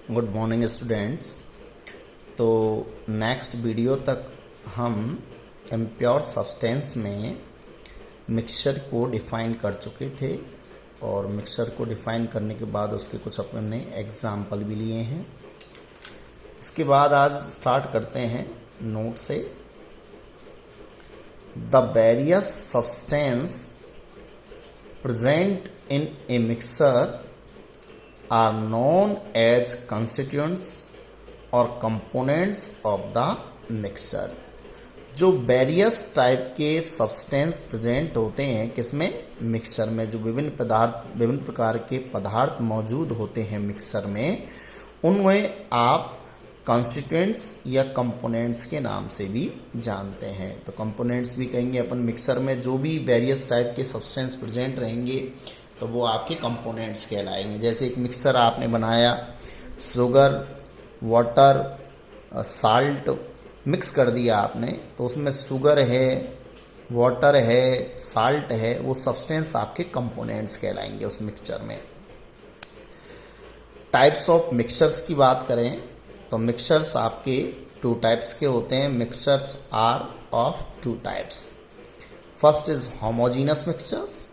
Good morning students. तो next video तक हम इम्प्योर सब्सटेंस में मिक्सचर को डिफ़ाइन कर चुके थे और मिक्सचर को डिफ़ाइन करने के बाद उसके कुछ अपने एग्जाम्पल भी लिए हैं। इसके बाद आज स्टार्ट करते हैं नोट से। The various substance present in A mixer are known as constituents और components of the mixture। जो वेरियस टाइप के सब्सटेंस प्रेजेंट होते हैं किसमें, मिक्सचर में, जो विभिन्न प्रकार के पदार्थ मौजूद होते हैं मिक्सचर में, उनमें आप कॉन्स्टिट्यूएंट्स या कंपोनेंट्स के नाम से भी जानते हैं। तो कंपोनेंट्स भी कहेंगे अपन मिक्सचर में जो भी वेरियस टाइप के सब्सटेंस प्रेजेंट रहेंगे तो वो आपके कंपोनेंट्स कहलाएंगे। जैसे एक मिक्सर आपने बनाया, शुगर, वाटर, साल्ट मिक्स कर दिया आपने, तो उसमें शुगर है, वाटर है, साल्ट है, वो सब्सटेंस आपके कंपोनेंट्स कहलाएंगे उस मिक्सचर में। टाइप्स ऑफ मिक्सचर्स की बात करें तो मिक्सचर्स आपके टू टाइप्स के होते हैं। Mixtures are of two types. First is homogeneous mixtures,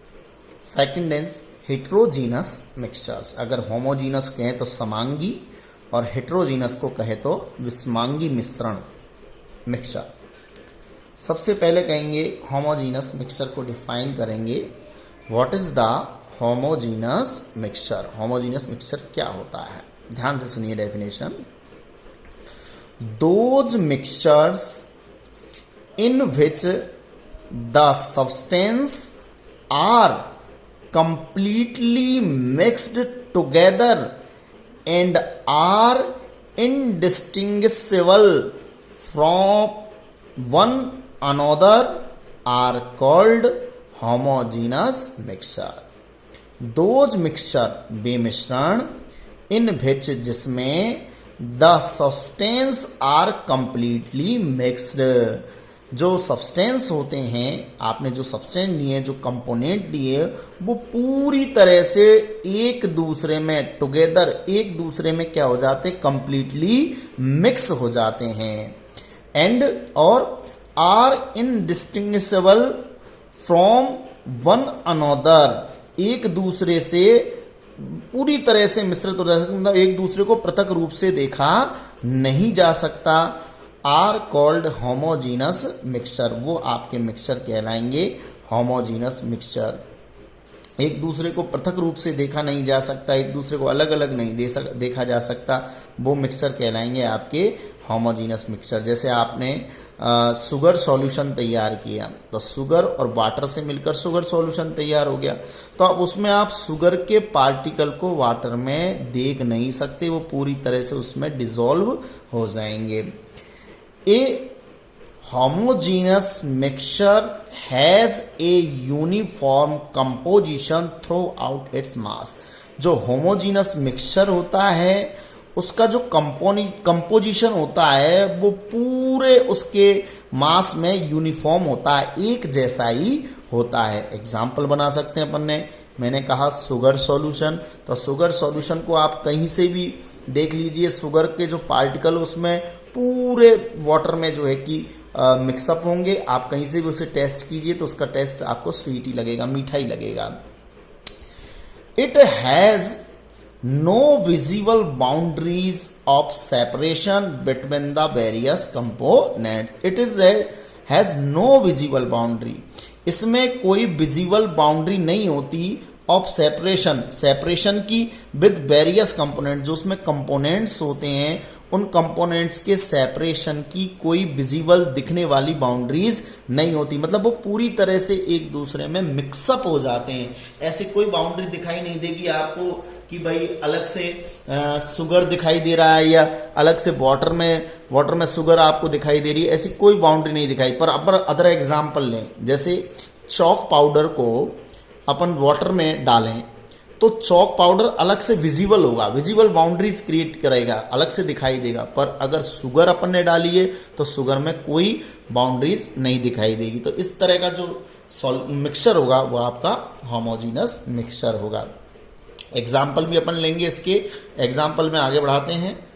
second is heterogeneous mixtures. अगर होमोजीनस कहें तो समांगी और हेट्रोजीनस को कहे तो विषमांगी मिश्रण मिक्सचर। सबसे पहले कहेंगे होमोजीनस मिक्सचर को डिफाइन करेंगे। What is the homogeneous mixture? Homogeneous mixture क्या होता है? ध्यान से सुनिए definition. Those mixtures in which the substance are completely mixed together and are indistinguishable from one another are called homogeneous mixture। Those mixture वे मिश्रण in which जिसमें the substance are completely mixed, जो substance होते हैं, आपने जो substance लिए, जो component लिए, वो पूरी तरह से एक दूसरे में टुगेदर, एक दूसरे में क्या हो जाते, कंप्लीटली मिक्स हो जाते हैं। एंड और are indistinguishable from one another, एक दूसरे से पूरी तरह से मिश्रित हो जाते, मतलब एक दूसरे को पृथक रूप से देखा नहीं जा सकता। आर कॉल्ड होमोजीनस मिक्सचर, वो आपके मिक्सचर कहलाएंगे होमोजीनस मिक्सचर। एक दूसरे को पृथक रूप से देखा नहीं जा सकता, एक दूसरे को अलग अलग नहीं देखा जा सकता, वो मिक्सचर कहलाएंगे आपके होमोजीनस मिक्सचर। जैसे आपने शुगर सॉल्यूशन तैयार किया तो शुगर और वाटर से मिलकर शुगर सॉल्यूशन तैयार हो गया, तो अब उसमें आप शुगर के पार्टिकल को वाटर में देख नहीं सकते, वो पूरी तरह से उसमें डिसॉल्व हो जाएंगे। A homogeneous mixture has a uniform composition throughout its mass। जो होमोजीनस मिक्सचर होता है उसका जो कंपोजिशन होता है वो पूरे उसके मास में यूनिफॉर्म होता है, एक जैसा ही होता है। एग्जाम्पल बना सकते हैं अपन ने, मैंने कहा शुगर सॉल्यूशन, तो शुगर सॉल्यूशन को आप कहीं से भी देख लीजिए, शुगर के जो पार्टिकल उसमें पूरे वाटर में जो है कि मिक्सअप होंगे। आप कहीं से भी उसे टेस्ट कीजिए तो उसका टेस्ट आपको स्वीट ही लगेगा, मीठा ही लगेगा। It has no visible boundaries of separation between the various component. It is has no visible boundary, इसमें कोई विजिबल बाउंड्री नहीं होती ऑफ सेपरेशन की विद वेरियस कंपोनेंट। जो उसमें कंपोनेंट्स होते हैं उन कंपोनेंट्स के सेपरेशन की कोई विजिबल दिखने वाली बाउंड्रीज नहीं होती, मतलब वो पूरी तरह से एक दूसरे में मिक्सअप हो जाते हैं। ऐसी कोई बाउंड्री दिखाई नहीं देगी आपको कि भाई अलग से शुगर दिखाई दे रहा है या अलग से वाटर में शुगर आपको दिखाई दे रही है, ऐसी कोई बाउंड्री नहीं दिखाई। पर अपन अदर एग्जाम्पल लें, जैसे चॉक पाउडर को अपन वाटर में डालें तो चॉक पाउडर अलग से विजिबल होगा, विजिबल बाउंड्रीज क्रिएट करेगा, अलग से दिखाई देगा। पर अगर शुगर अपन ने डाली है तो शुगर में कोई बाउंड्रीज नहीं दिखाई देगी। तो इस तरह का जो मिक्सचर होगा वो आपका होमोजीनस मिक्सचर होगा। एग्जाम्पल भी अपन लेंगे इसके। एग्जाम्पल में आगे बढ़ाते हैं।